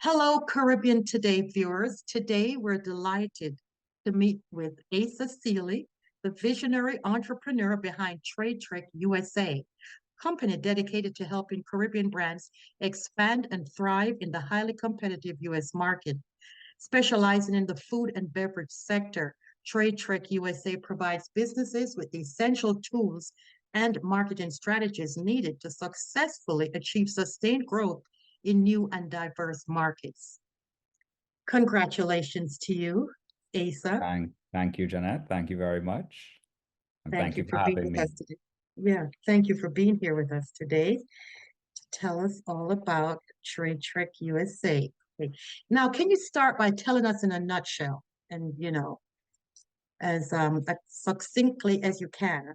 Hello, Caribbean Today viewers. Today, we're delighted to meet with Asa Sealy, the visionary entrepreneur behind Trade Trek USA, company dedicated to helping Caribbean brands expand and thrive in the highly competitive U.S. market. Specializing in the food and beverage sector, Trade Trek USA provides businesses with the essential tools and marketing strategies needed to successfully achieve sustained growth in new and diverse markets. Congratulations to you, Asa. Thank you, Jeanette. Thank you very much. And Thank thank you you for for being having with me. us today. Yeah, thank you for being here with us today to tell us all about Trade Trek USA. Okay. Now, can you start by telling us in a nutshell and, as succinctly as you can,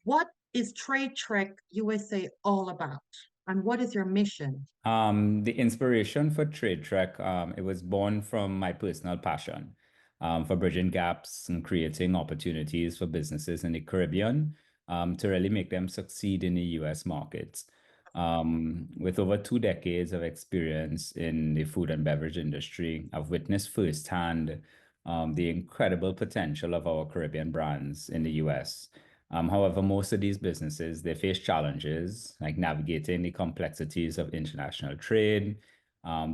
what is Trade Trek USA all about? And what is your mission? The inspiration for Trade Trek, it was born from my personal passion for bridging gaps and creating opportunities for businesses in the Caribbean to really make them succeed in the US markets. With over 2 decades of experience in the food and beverage industry, I've witnessed firsthand the incredible potential of our Caribbean brands in the US. However, most of these businesses, they face challenges like navigating the complexities of international trade,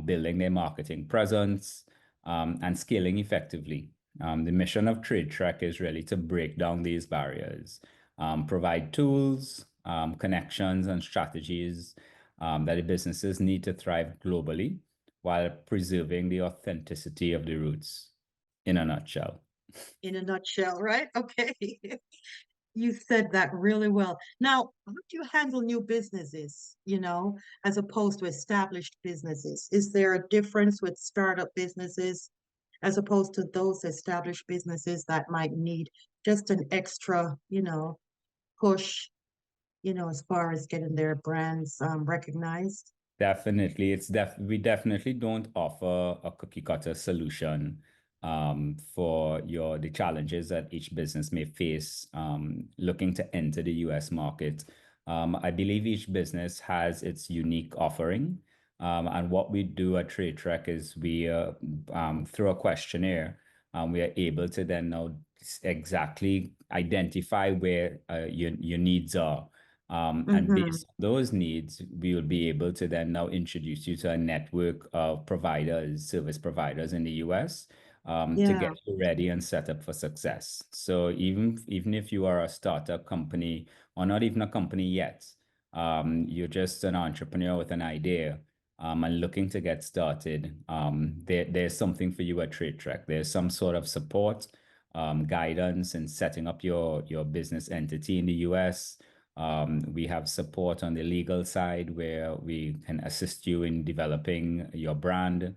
building their marketing presence, and scaling effectively. The mission of Trade Trek is really to break down these barriers, provide tools, connections, and strategies that the businesses need to thrive globally while preserving the authenticity of the roots, in a nutshell. In a nutshell, right? Okay. You said that really well. Now, how do you handle new businesses, as opposed to established businesses? Is there a difference with startup businesses as opposed to those established businesses that might need just an extra, push, as far as getting their brands recognized? Definitely, we definitely don't offer a cookie cutter solution for the challenges that each business may face looking to enter the US market. I believe each business has its unique offering. And what we do at Trade Trek is through a questionnaire, we are able to then now exactly identify where your needs are. And Mm-hmm. based on those needs, we will be able to then now introduce you to a network of providers, service providers in the US, to Yeah. get you ready and set up for success. So even if you are a startup company or not even a company yet, you're just an entrepreneur with an idea, and looking to get started, there's something for you at Trade Trek. There's some sort of support, guidance in setting up your business entity in the US. We have support on the legal side where we can assist you in developing your brand,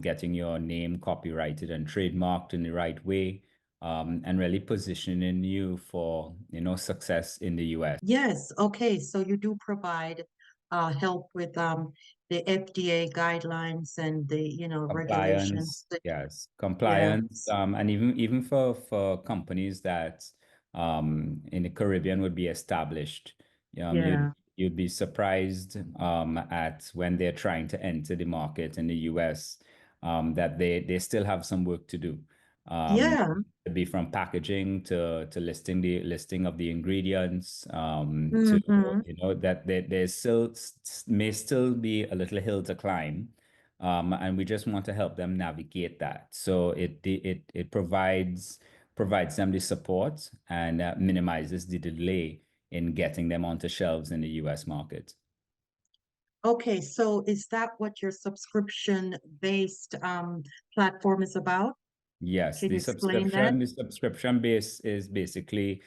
getting your name copyrighted and trademarked in the right way, and really positioning you for, success in the US. Yes. Okay. So you do provide help with the FDA guidelines and the, regulations. Compliance, yes, compliance, Yes. and even for companies that in the Caribbean would be established. Yeah. You'd be surprised at when they're trying to enter the market in the US, that they still have some work to do. Um, Yeah. to be from packaging to listing of the ingredients, to Hmm. that there's still may still be a little hill to climb, and we just want to help them navigate that. So it provides them the support and minimizes the delay in getting them onto shelves in the US market. Okay. So is that what your subscription-based platform is about? Yes, Can you explain that? the subscription base is basically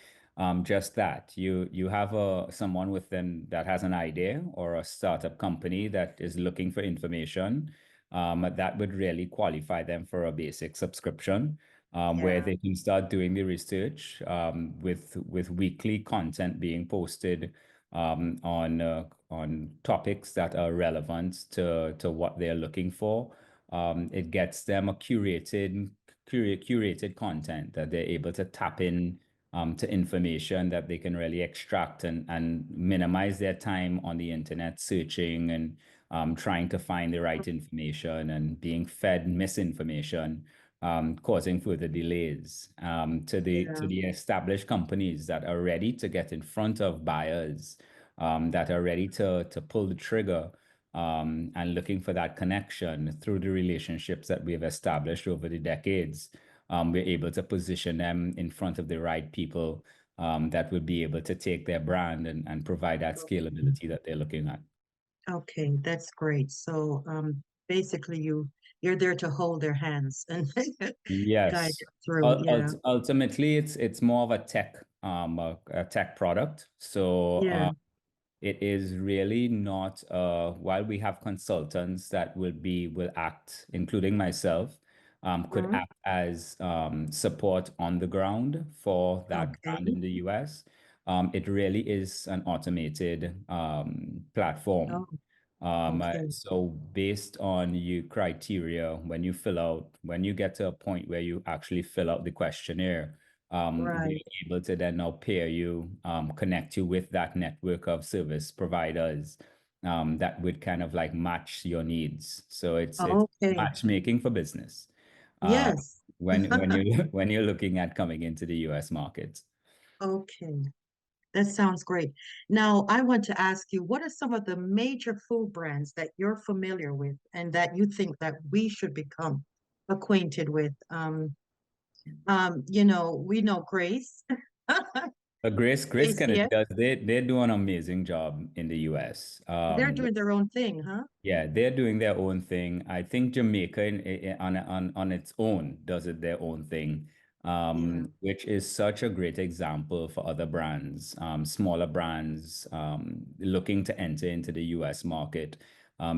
just that. You have someone within that has an idea or a startup company that is looking for information, that would really qualify them for a basic subscription, where Yeah. they can start doing the research, with weekly content being posted on topics that are relevant to what they're looking for. It gets them a curated content that they're able to tap in to information that they can really extract and minimize their time on the internet searching and trying to find the right information and being fed misinformation, causing further delays. To Yeah. the established companies that are ready to get in front of buyers, that are ready to pull the trigger, and looking for that connection through the relationships that we have established over the decades. We're able to position them in front of the right people, that will be able to take their brand and provide that scalability that they're looking at. Okay, that's great. So basically you're there to hold their hands and guide Yes. them through. Yeah. Ultimately, it's more of a tech product. So Yeah. it is really not, while we have consultants that will act, including myself, could Mhm. act as support on the ground for that brand Okay. in the US. It really is an automated platform. Oh, okay. So based on your criteria, when you get to a point where you actually fill out the questionnaire, we're Right. able to then now pair you, connect you with that network of service providers, that would kind of like match your needs. So it's Okay. matchmaking for business. Uh, Yes. when you when you're looking at coming into the US market. Okay. That sounds great. Now, I want to ask you, what are some of the major food brands that you're familiar with and that you think that we should become acquainted with? We know Grace, But Grace Kennedy ACS. they do an amazing job in the US. They're doing their own thing, huh? Yeah, they're doing their own thing. I think Jamaica on its own does it their own thing, Yeah. which is such a great example for other brands, smaller brands, looking to enter into the US market,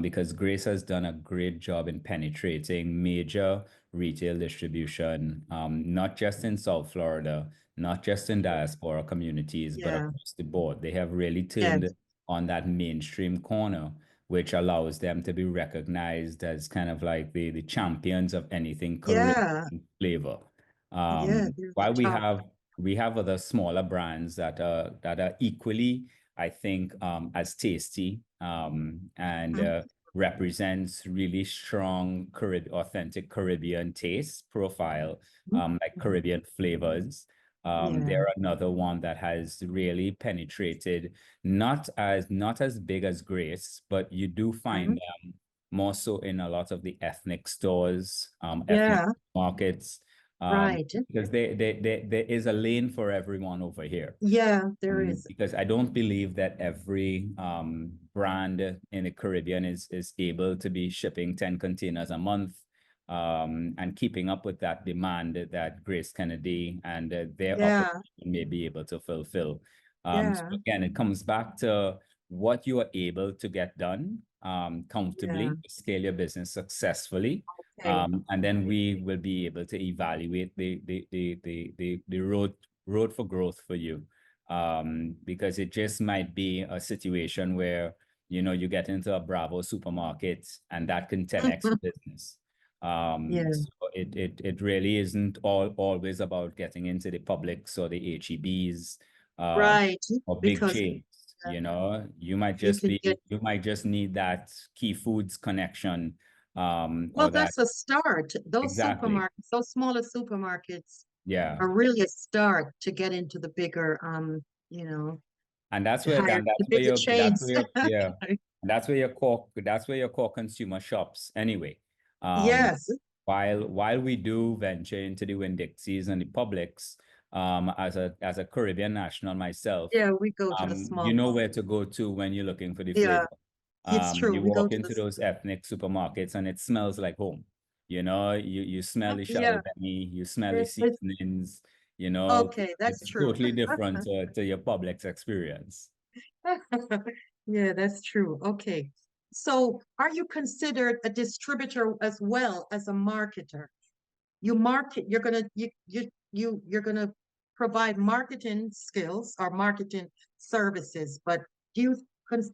because Grace has done a great job in penetrating major retail distribution, not just in South Florida, not just in diaspora communities, but Yeah. across the board. They have really turned Yes. on that mainstream corner, which allows them to be recognized as kind of like the champions of anything Caribbean Yeah. flavor. Yeah. They're the While top. we have other smaller brands that are equally, I think, as tasty, and Mhm. represents really strong authentic Caribbean taste profile, like Mhm. Caribbean flavors. Yeah. They're another one that has really penetrated, not as big as Grace, but you do find Mhm. them more so in a lot of the ethnic stores, ethnic Yeah. markets, Right. because there is a lane for everyone over here. Yeah, there is. Because I don't believe that every brand in the Caribbean is able to be shipping 10 containers a month, and keeping up with that demand that Grace Kennedy and their operation Yeah. may be able to fulfill. So Yeah. again, it comes back to what you are able to get done Yeah. comfortably, scale your business successfully, Okay. and then we will be able to evaluate the road for growth for you, because it just might be a situation where you get into a Bravo supermarket and that can 10x your business. Yeah. So it really isn't always about getting into the Publix or the HEBs, Right. or big Because chains. you can get, You might just need that key foods connection, well, or that that's a start. Those exactly. supermarkets, those smaller supermarkets Yeah. are really a start to get into the bigger, And the bigger that's where chains. yeah, that's where your core consumer shops anyway. Um, Yes. while we do venture into the Winn-Dixie's and the Publix, as a Caribbean national myself, Yeah, we go to the you small know ones. where to go to when you're looking for the Yeah, flavor. it's true. You We go walk to the, into those ethnic supermarkets and it smells like home. You smell the yeah, shallow benny, you smell the it's seasonings, okay. That's it's true. totally different to your Publix experience. Yeah, that's true. Okay. So are you considered a distributor as well as a marketer? You market, you're gonna provide marketing skills or marketing services, but do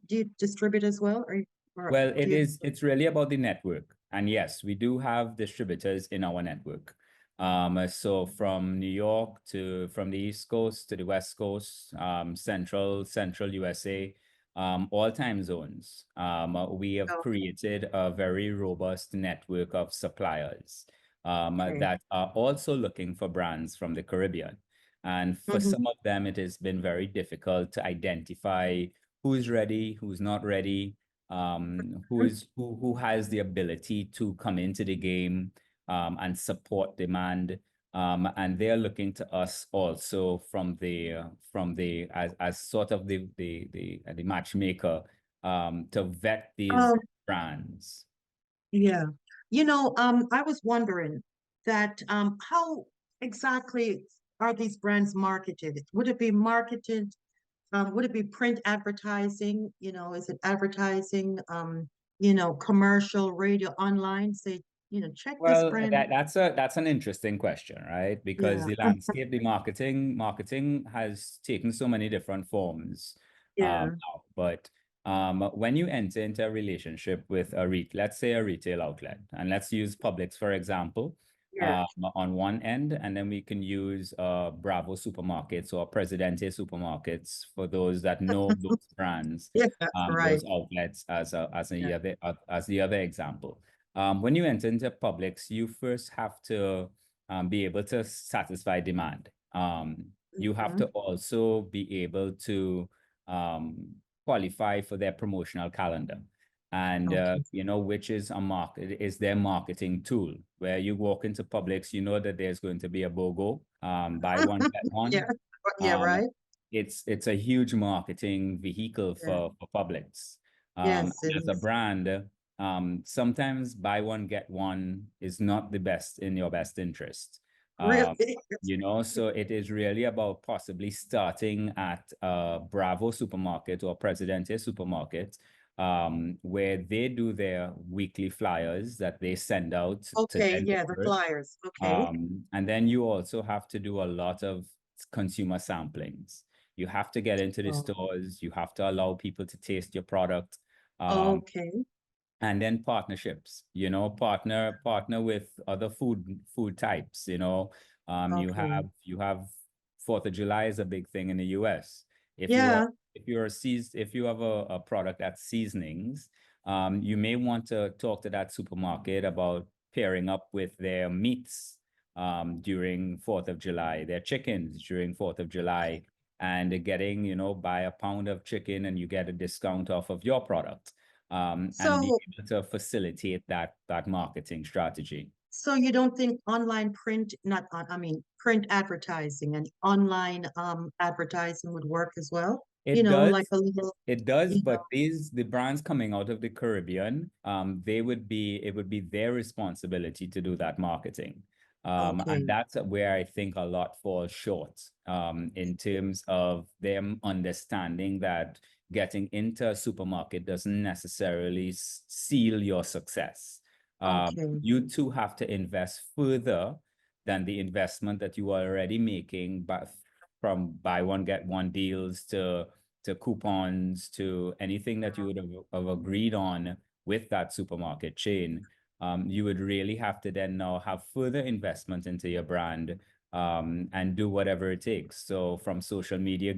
you distribute as well? Or Well, do you it's really about the network. And yes, we do have distributors in our network. So from New York from the East Coast to the West Coast, Central USA, all time zones. We have Okay. created a very robust network of suppliers Okay. that are also looking for brands from the Caribbean. And for Mhm. some of them, it has been very difficult to identify who's ready, who's not ready, who has the ability to come into the game and support demand. And they're looking to us also from the as sort of the matchmaker to vet these Um, brands. yeah. I was wondering that how exactly are these brands marketed? Would it be print advertising? Is it advertising, commercial, radio, online? Say, check this Well, brand. that's an interesting question, right? Because Yeah. the landscape, the marketing has taken so many different forms Yeah. now. But when you enter into a relationship with let's say a retail outlet, and let's use Publix for example, Yeah. on one end, and then we can use Bravo supermarkets or Presidente supermarkets for those that know those brands, Yeah. Right. those outlets Yeah. as the other example. When you enter into Publix, you first have to be able to satisfy demand. You have to Mhm. also be able to um, qualify for their promotional calendar. And Okay. which is is their marketing tool. Where you walk into Publix, you know that there's going to be a BOGO, buy one get Yeah. one. Yeah. Um, Right. it's a huge marketing vehicle Yeah. for Publix. Yes, it As a is. brand, sometimes buy one get one is not the best in your best interest. Really. Um, so it is really about possibly starting at Bravo supermarket or Presidente supermarket, where they do their weekly flyers that they send out to Okay. their Yeah. The neighbors. flyers. Okay. And then you also have to do a lot of consumer samplings. You have to get into the Oh, stores. You have to allow people to taste your product. Um, okay. and then partnerships, partner with other food types. Okay. You have Fourth of July is a big thing in the US. If you are Yeah. if you have a product that's seasonings, you may want to talk to that supermarket about pairing up with their meats during Fourth of July, their chickens during Fourth of July, and getting, buy a pound of chicken and you get a discount off of your product, and be So, able to facilitate that marketing strategy. so you don't think online print, not on, I mean, print advertising and online advertising would work as well? It Like does. a little, It does, you know, but the brands coming out of the Caribbean, it would be their responsibility to do that marketing. And okay, that's where I think a lot falls short, in terms of them understanding that getting into a supermarket doesn't necessarily seal your success. okay, You too have to invest further than the investment that you are already making, but from buy one, get one deals to coupons, to anything that you would have agreed on with that supermarket chain. You would really have to then now have further investment into your brand, and do whatever it takes. So from social media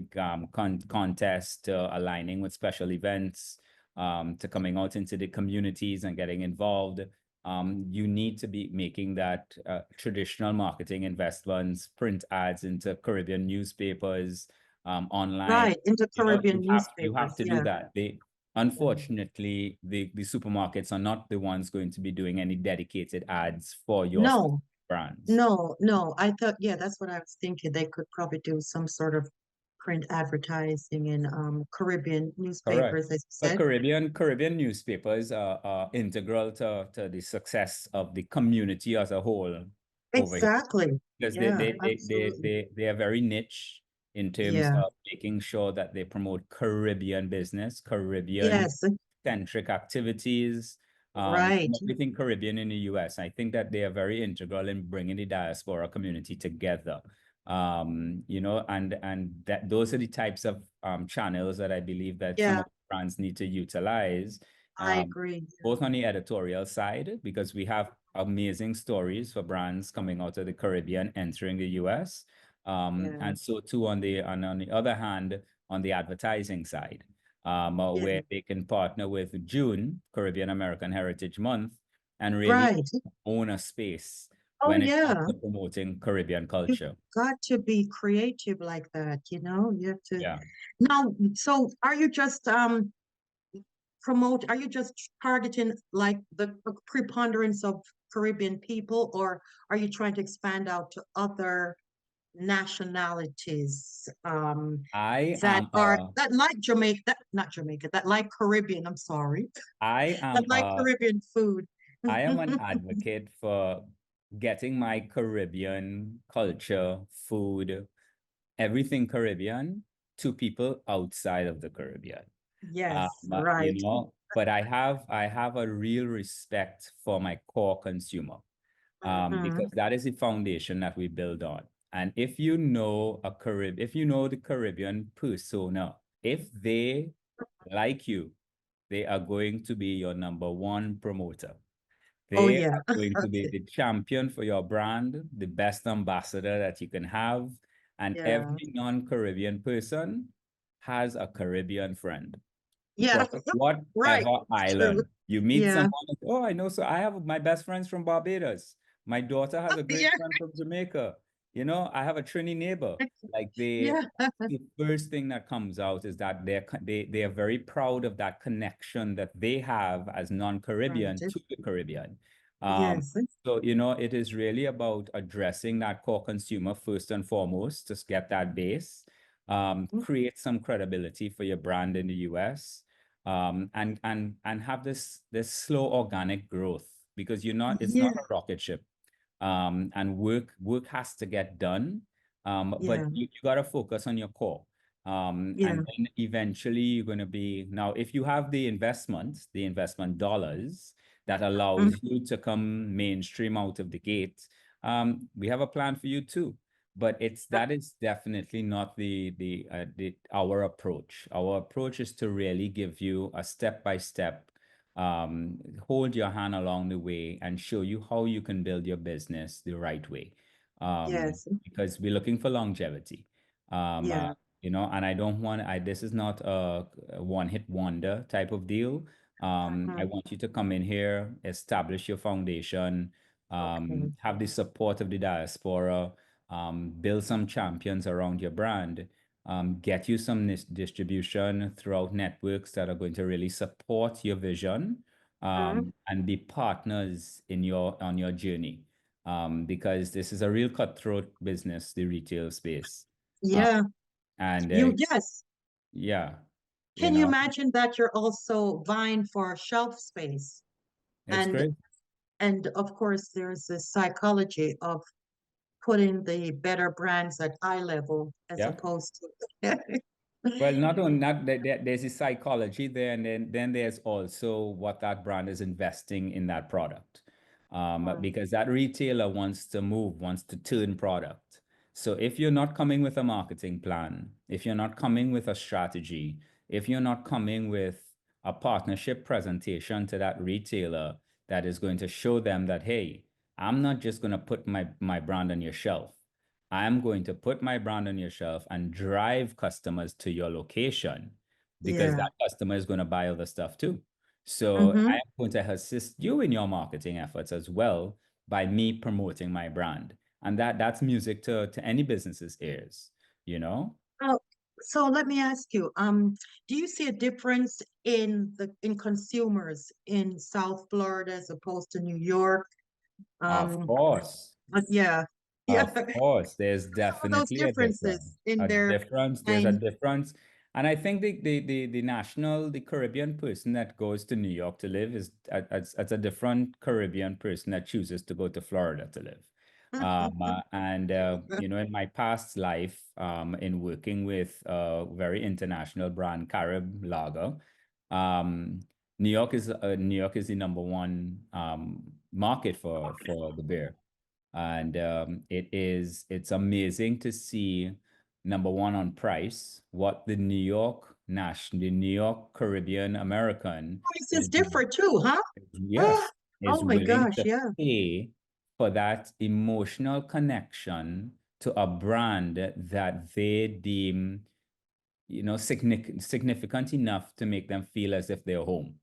contests to aligning with special events, to coming out into the communities and getting involved. You need to be making that traditional marketing investments, print ads into Caribbean newspapers, online. right, into You Caribbean have newspapers, to do yeah, that. yeah. Unfortunately, the supermarkets are not the ones going to be doing any dedicated ads for your specific No, brands. no, no. I thought, yeah, that's what I was thinking. They could probably do some sort of print advertising in Caribbean Correct. newspapers, as you But said. Caribbean newspapers are integral to the success of the community as a whole over here, Exactly. because Yeah, absolutely. they are very niche in terms Yeah. of making sure that they promote Caribbean business, Caribbean Yes, centric activities, right. everything Caribbean in the US. I think that they are very integral in bringing the diaspora community together. And that those are the types of channels that I believe that some Yeah, of the brands need to utilize, I um, agree. both on the editorial side, because we have amazing stories for brands coming out of the Caribbean entering the US. Yeah. And so too on the other hand, on the advertising side. Yeah. where they can partner with June, Caribbean American Heritage Month, and really Right. own a space Oh, when it comes yeah. to promoting Caribbean You've culture. got to be creative like that, you know? You have to. Yeah. Now, so are you just are you just targeting like the preponderance of Caribbean people, or are you trying to expand out to other nationalities I that am are a that like Jamaica, that not Jamaica, that like Caribbean, I'm sorry, I that am like a Caribbean food. I am an advocate for getting my Caribbean culture, food, everything Caribbean to people outside of the Caribbean. Yes, right. But I have a real respect for my core consumer, because Mhm. that is the foundation that we build on. And if you know the Caribbean persona, if they like you, they are going to be your number one promoter. Oh They yeah. are going to be the champion for your brand, the best ambassador that you can have. And Yeah. every non-Caribbean person has a Caribbean friend Yeah. from Right. whatever True. island. You meet Yeah. someone, like, oh, I know. So I have my best friends from Barbados. My daughter has a great Yeah. friend from Jamaica. I have a Trini neighbor. Like Yeah. the first thing that comes out is that they are very proud of that connection that they have as non-Caribbean Right. to the Caribbean. Um, Yes. it is really about addressing that core consumer first and foremost, to get that base, create some credibility for your brand in the US, and have this slow organic growth, because it's not Yeah. a rocket ship, and work has to get done, but Yeah. you got to focus on your core, Yeah. and then eventually you're going to be, now if you have the investment dollars that Mhm. allows you to come mainstream out of the gate, we have a plan for you too. But that is definitely not our approach. Our approach is to really give you a step by step, hold your hand along the way, and show you how you can build your business the right way. Yes. Because we're looking for longevity. Um, uh, Yeah. and I don't want, this is not a one-hit wonder type of deal. I Mhm. want you to come in here, establish your foundation, Okay. have the support of the diaspora, build some champions around your brand, get you some distribution throughout networks that are going to really support your vision, Mhm. and be partners on your journey, because this is a real cutthroat business, the retail space. Uh, Yeah. and Yes. yeah, you Can you know, imagine that you're also vying for shelf space? it's And great. and of course there's the psychology of putting the better brands at eye level as Yeah. opposed to Well, not only not that there's a psychology there, and then there's also what that brand is investing in that product, because that retailer wants to move, wants to turn product. So if you're not coming with a marketing plan, if you're not coming with a strategy, if you're not coming with a partnership presentation to that retailer that is going to show them that, hey, I'm not just going to put my brand on your shelf. I'm going to put my brand on your shelf and drive customers to your location, because Yeah. that customer is going to buy other stuff too. So I Mm-hmm. am going to assist you in your marketing efforts as well by me promoting my brand. And that's music to any business's ears, you know? Oh, so let me ask you, do you see a difference in consumers in South Florida as opposed to New York? Of Um, course. yeah, yeah. Of course, there's Some of those definitely a difference. differences in their There's a kind. difference. And I think the Caribbean person that goes to New York to live is it's a different Caribbean person that chooses to go to Florida to live. In my past life, in working with a very international brand, Carib Lager, um, New York is the number one market for the beer. And it's amazing to see, number one, on price, what the New York Caribbean American Prices is, differ too, huh? yes, Oh is my willing gosh, to yeah. pay for that emotional connection to a brand that they deem, significant enough to make them feel as if they're home,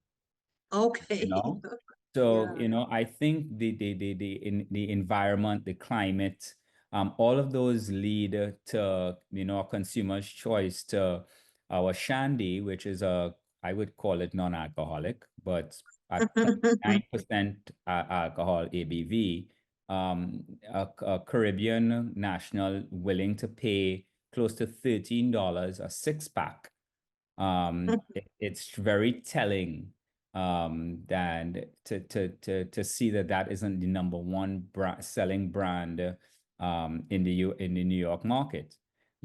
you Okay. know? So, Yeah. I think the environment, the climate, all of those lead to, a consumer's choice to our shandy, which is I would call it non-alcoholic, but at 9% alcohol ABV, a Caribbean national willing to pay close to $13 a six pack. It's very telling, that to see that that isn't the number one selling brand, in the New York market.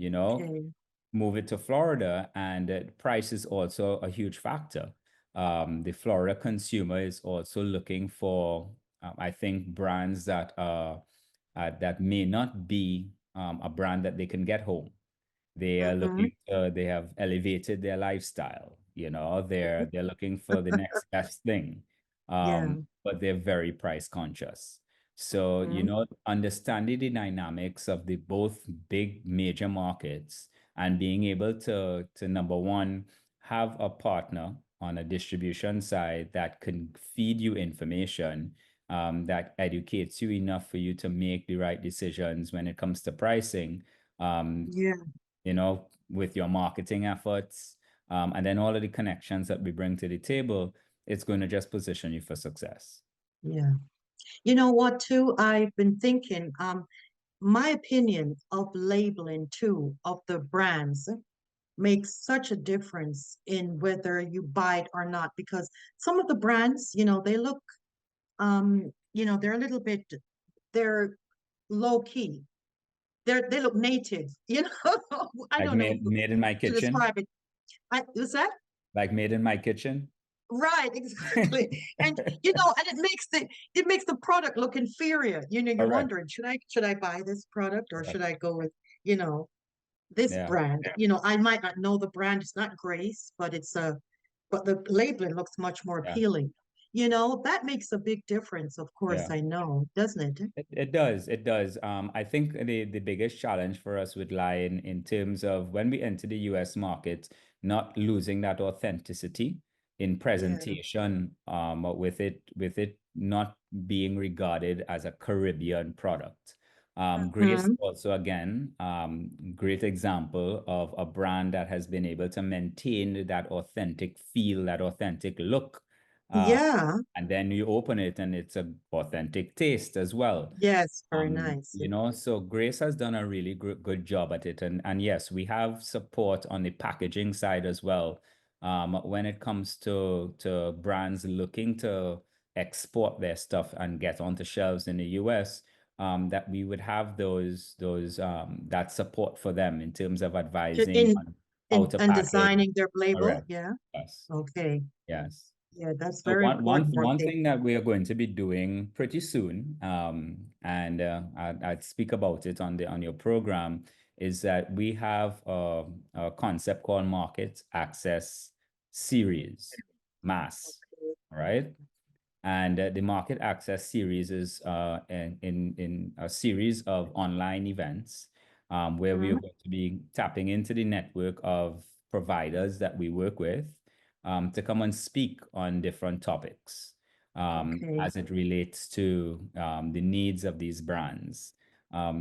Okay. Move it to Florida, and price is also a huge factor. The Florida consumer is also looking for, I think, brands that may not be, a brand that they can get home. Mm-hmm. They have elevated their lifestyle. They're looking for the next best thing. Yeah. But they're very price conscious. So, Mm-hmm. understanding the dynamics of the both big major markets, and being able to number one, have a partner on a distribution side that can feed you information, that educates you enough for you to make the right decisions when it comes to pricing. Um, Yeah. with your marketing efforts, and then all of the connections that we bring to the table, it's going to just position you for success. Yeah. You know what, too? I've been thinking, my opinion of labeling too of the brands makes such a difference in whether you buy it or not, because some of the brands, they look, they're a little bit, they're low key. They look native, I Like don't know made in my to kitchen, describe it. Was that like made in my kitchen. right? Exactly. And and it makes the product look inferior. You're Correct. wondering, should I buy this product, or should Correct. I go with, you know, this Yeah. brand? I might not know the brand. It's not Grace, but the labeling looks much more Yeah. appealing. That makes a big difference, of course, Yeah. I know, doesn't it? It does. It does. I think the biggest challenge for us would lie in terms of when we enter the US market, not losing that authenticity in Yeah. presentation, with it not being regarded as a Caribbean product. Grace Mhm. also, again, great example of a brand that has been able to maintain that authentic feel, that authentic look. Uh, Yeah. and then you open it and it's a authentic taste as well. Yes, very nice. So Grace has done a really good job at it. And yes, we have support on the packaging side as well. When it comes to brands looking to export their stuff and get onto shelves in the US, that we would have that support for them in terms of advising In on how in to and package. designing their label. Correct. Yeah. Yes. Okay. Yes. Yeah, that's So very important, one one thing. thing that we are going to be doing pretty soon, and I'd speak about it on your program, is that we have a concept called Market Access Series, MAS. All right. And the Market Access Series is, in a series of online events, where we are Mhm. going to be tapping into the network of providers that we work with, to come and speak on different topics, Okay. as it relates to, the needs of these brands.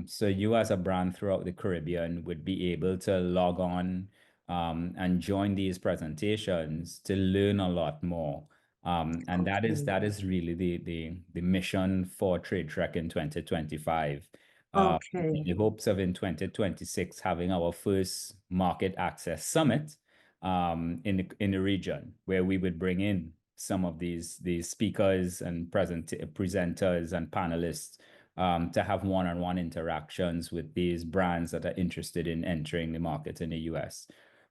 So you as a brand throughout the Caribbean would be able to log on, and join these presentations to learn a lot more. And that is Okay. that is really the mission for Trade Trek in 2025. In Okay. the hopes of in 2026 having our first market access summit, in the region, where we would bring in some of these speakers and presenters and panelists, to have one-on-one interactions with these brands that are interested in entering the market in the US.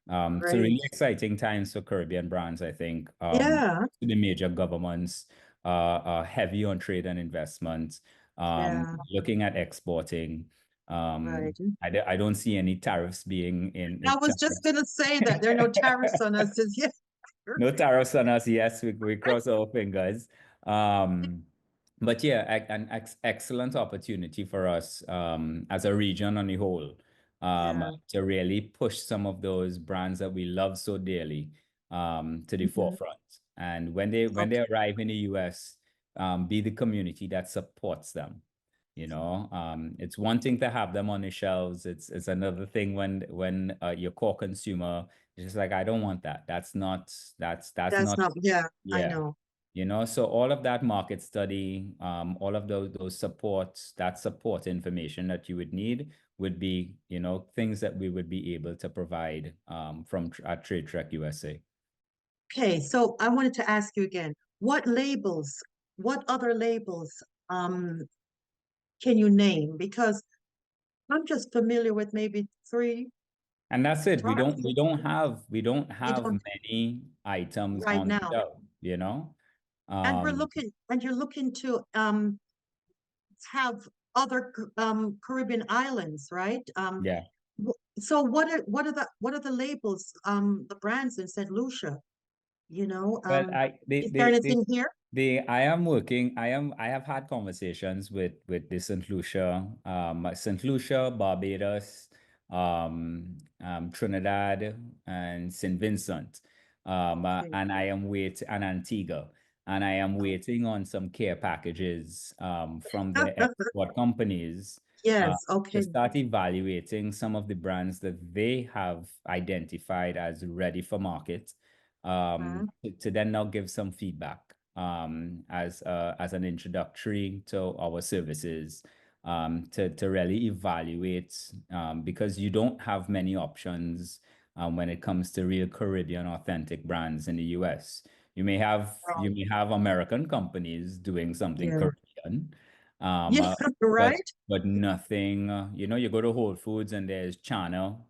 So Great. really exciting times for Caribbean brands, I think. Yeah. The major governments are heavy on trade and investment, Yeah. looking at exporting. Right. I don't see any tariffs being I in was just gonna say that there are no tariffs on us as yet. no tariffs on us. Yes, we cross our fingers. But yeah, an excellent opportunity for us, as a region on the whole, Yeah. to really push some of those brands that we love so dearly to the Mhm. forefront. And when they Okay. arrive in the US, be the community that supports them. It's one thing to have them on the shelves. It's another thing when your core consumer is just like, I don't want that. That's That's not, not, yeah, I yeah. know. So all of that market study, all of those supports, that support information that you would need would be, things that we would be able to provide at Trade Trek USA. Okay, so I wanted to ask you again, what other labels um can you name? Because I'm just familiar with maybe three, And that's it. We five, don't we don't have we don't you have don't many items right on the now. shelf. And Um, you're looking to have other Caribbean islands, right? yeah. So what are the labels, the brands in St. Lucia? You know, Well, I they is there they they anything here? I am working. I have had conversations with the St. Lucia, Barbados, Trinidad, and St. Vincent, Okay. and I am and Antigua, and I am Oh, waiting on some care packages from the export companies uh, yes, to okay. start evaluating some of the brands that they have identified as ready for market, Mhm. to then now give some feedback as an introductory to our services, to really evaluate, because you don't have many options when it comes to real Caribbean authentic brands in the US. Oh, You may have American companies doing something yeah. Caribbean, Yeah, but right? nothing. You go to Whole Foods and there's chana,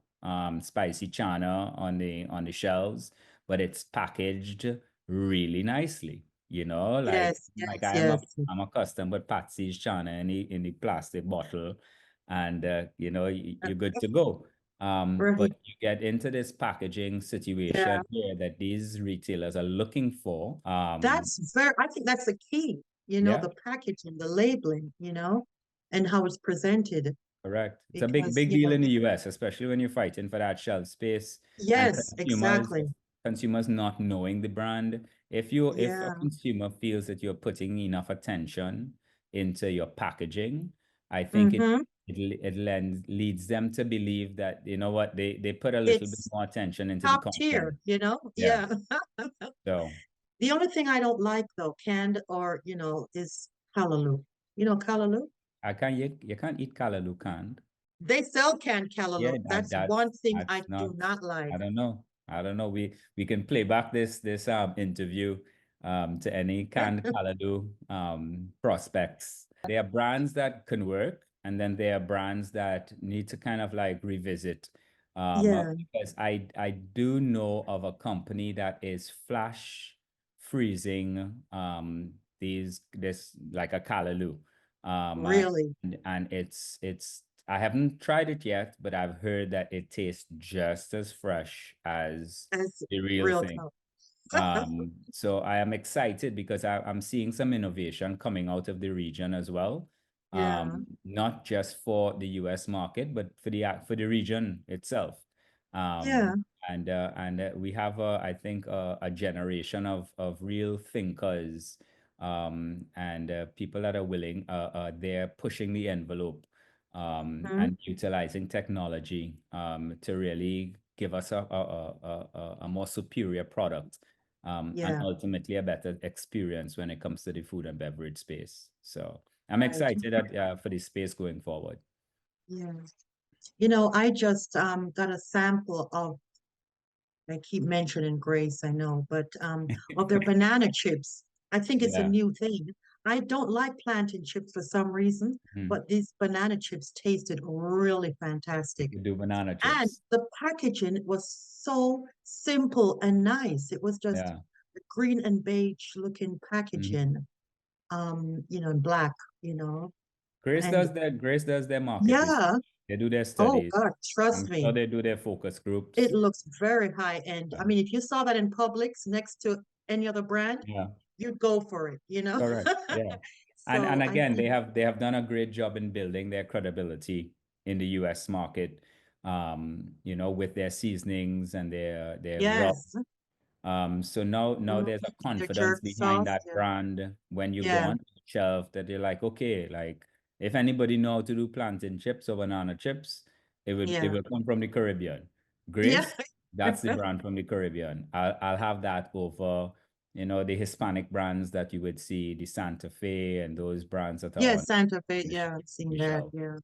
spicy chana on the shelves, but it's packaged really nicely. Yes, Like yes, yes. I'm accustomed with Patsy's chana in the plastic bottle, and you're good to go. But Right. you get into this packaging Yeah. situation here that these retailers are looking for. I think that's the key, Yeah. the packaging, the labeling, and how it's presented. Correct. It's a Because, big deal in the US, especially when you're fighting for that shelf space and yes, exactly. consumers not knowing the brand. If a Yeah. consumer feels that you're putting enough attention into your packaging, I think Mm-hmm. leads them to believe that, you know what, they put a little bit It's more attention into the top content. tier. Yeah. Yeah. So The only thing I don't like though, canned or, is callaloo. You know callaloo? you can't eat callaloo canned. They sell canned Yeah, callaloo. That's one thing I that's do not. not like. I don't know. I don't know. We can play back this interview to any canned calado prospects. There are brands that can work, and then there are brands that need to kind of like revisit. Yeah, Because I do know of a company that is flash freezing these this like a callaloo. Um, really. and it's I haven't tried it yet, but I've heard that it tastes just as fresh as As the real real thing. talk. So I am excited because I'm seeing some innovation coming out of the region as well. Yeah. Not just for the US market, but for the region itself. Yeah. We have I think a generation of real thinkers, and people that are willing, they're pushing the envelope, Mhm. and utilizing technology, to really give us a more superior product, and Yeah. ultimately a better experience when it comes to the food and beverage space. So I'm Right. excited for this space going forward. Yeah. I just got a sample of, I keep mentioning Grace, I know, but of their banana chips. I think it's a Yeah. new thing. I don't like plantain chips for some reason, Mhm. but these banana chips tasted really fantastic. We do banana And chips. the packaging was so simple and nice. It was just Yeah. a green and beige looking Mhm. packaging, in black, and Grace does their market research. yeah. They do their Oh studies. God, trust I'm sure me. they do their focus It groups. looks very high end. I Yeah. mean, if you saw that in Publix next to any other brand, Yeah. you'd go for it. Correct. Yeah. And So I again, think, they have done a great job in building their credibility in the US market. with their seasonings and their rub. Yes. So now Mhm. there's a The confidence jerk behind sauce. that Yeah. brand when you go Yeah. on the shelf that they're like, okay, like if anybody know how to do plantain chips or banana chips, it Yeah. will come from the Caribbean. Yeah. Grace, that's the brand from the Caribbean. I'll have that over, the Hispanic brands that you would see, the Santa Fe and those brands that are Yeah, on Santa Fe. the, sh- Yeah, I've seen the that. shelf. Yeah.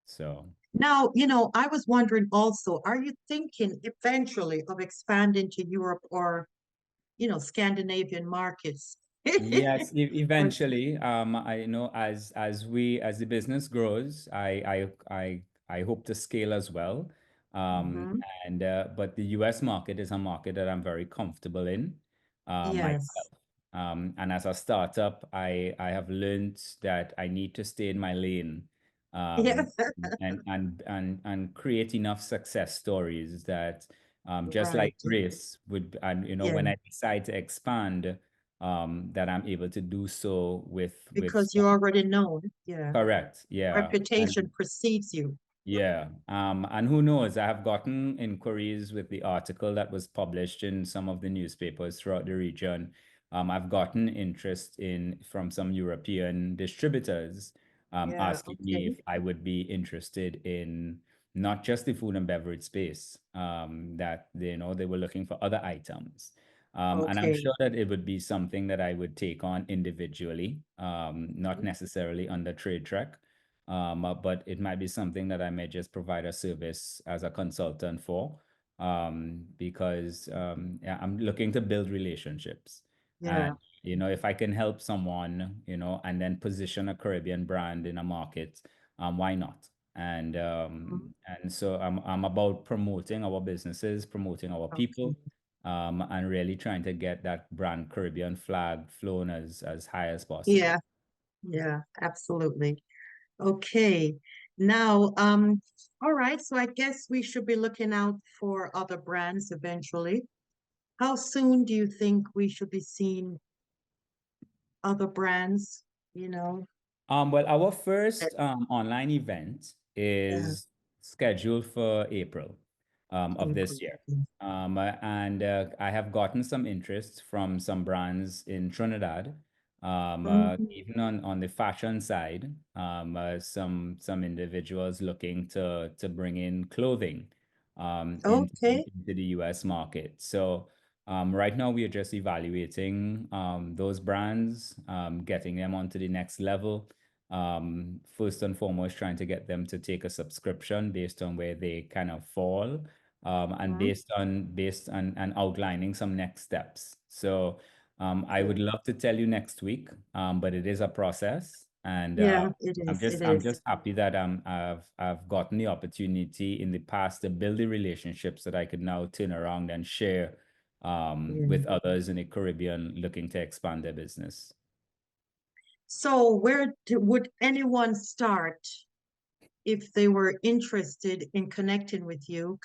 So. Now, I was wondering also, are you thinking eventually of expanding to Europe or, Scandinavian markets? Yes, Or, eventually, I know as the business grows, I hope to scale as well. Um, Mhm. and but the US market is a market that I'm very comfortable in, Yes. myself. And as a startup, I have learned that I need to stay in my lane, Yeah. um, and create enough success stories that, just Right. like Grace would, and when Yeah. I decide to expand, that I'm able to do so with Because you're already known. Yeah. correct, yeah, Reputation precedes you. yeah, and who knows? I have gotten inquiries with the article that was published in some of the newspapers throughout the region. I've gotten interest in from some European distributors, Yeah. asking me Okay. if I would be interested in not just the food and beverage space, that they were looking for other items. And I'm Okay. sure that it would be something that I would take on individually, not necessarily under Trade Track. But it might be something that I may just provide a service as a consultant for, because yeah, I'm looking to build relationships. And, Yeah. if I can help someone, and then position a Caribbean brand in a market, why not? And Mhm. so I'm about promoting our businesses, promoting our Okay. people, and really trying to get that brand Caribbean flag flown as high as possible. Yeah. Yeah. Absolutely. Okay. Now, all right. So I guess we should be looking out for other brands eventually. How soon do you think we should be seeing other brands? You know, Well, our at, first online event yeah, is scheduled for April of April. this year. And I have gotten some interest from some brands in Trinidad, Mhm. even on the fashion side, some individuals looking to bring in clothing Okay. into the US market. So right now, we are just evaluating those brands, getting them onto the next level. First and foremost, trying to get them to take a subscription based on where they kind of fall, and Mhm. based on and outlining some next steps. So I Okay. would love to tell you next week, but it is a process, and Yeah, it is. It I'm is. just happy that I've gotten the opportunity in the past to build the relationships that I could now turn around and share Yeah. with others in the Caribbean looking to expand their business. So would anyone start if they were interested in connecting with you?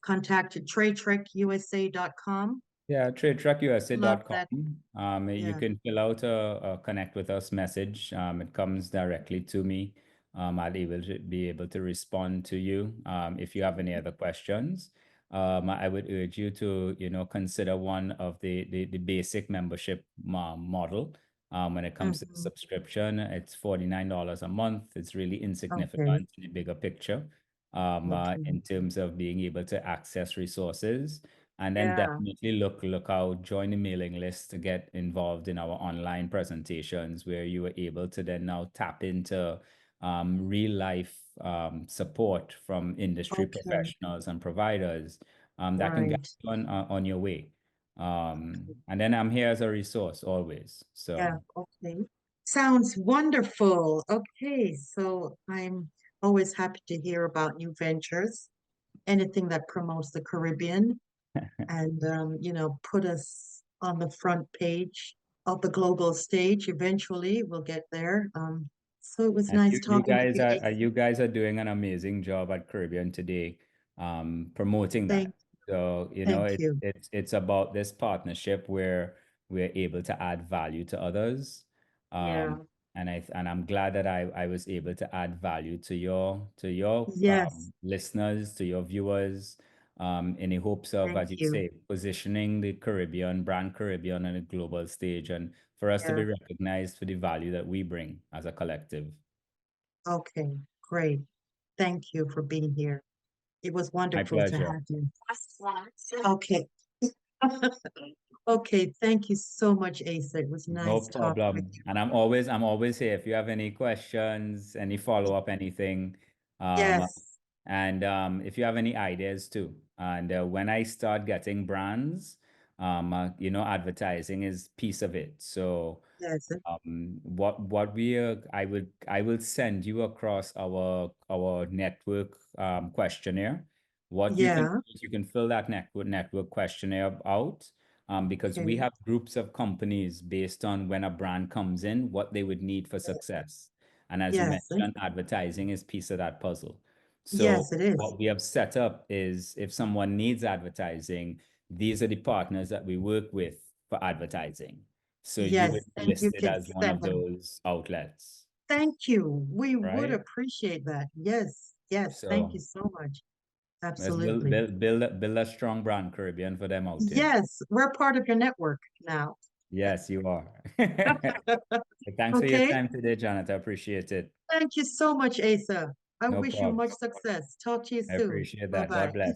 Contact tradetrekusa.com. Yeah, Love that. tradetrackusa.com. You Yeah. can fill out a connect with us message. It comes directly to me. Be able to respond to you. If you have any other questions, I would urge you to, consider one of the basic membership model. When it comes to the Hmm. subscription, it's $49 a month. It's really Okay. insignificant in the bigger picture, Okay. in terms of being able to access resources. And then Yeah. definitely look out, join the mailing list to get involved in our online presentations where you are able to then now tap into real life support from industry Okay. professionals and providers, that can get Right. you on your way. And then I'm here as a resource always. Yeah. So Okay. Sounds wonderful. Okay. So I'm always happy to hear about new ventures, anything that promotes the Caribbean and, put us on the front page of the global stage. Eventually, we'll get there. So it was and nice you talking with guys you, are Asa. you guys are doing an amazing job at Caribbean Today, promoting Thank, that. So, thank you. it's about this partnership where we're able to add value to others. Yeah. Um, and I'm glad that I was able to add value to your Yes, listeners, to your viewers, in the hopes of, thank as you you. say, positioning the Caribbean, brand Caribbean on a global stage, and for us to Yeah. be recognized for the value that we bring as a collective. Okay, great. Thank you for being here. It was My wonderful to pleasure. have you. Okay. Okay, thank you so much, Asa. It was No nice talking with problem. you. And I'm always here if you have any questions, any follow-up, anything. Um, Yes, and if you have any ideas too. And when I start getting brands, advertising is piece of it. So yes, what we I will send you across our network questionnaire. What you can do yeah, is you can fill that network questionnaire out, because we okay, have groups of companies based on when a brand comes in, what they would need for success. And as you yes, mentioned, advertising is piece of that puzzle. So yes, it is. what we have set up is if someone needs advertising, these are the partners that we work with for advertising. So you would Yes, be and you listed can as one send of them. those outlets, Thank you. We would right? appreciate that. Yes, yes, thank you So so much. let's build Absolutely. build build a, build a strong brand Caribbean for them out there. Yes, we're part of your network now. Yes, you are. Thanks for your Okay, time today, Janet. I appreciate it. thank you so much, Asa. I No wish you problem. much success. Talk to you I soon. appreciate that. God Bye-bye. bless.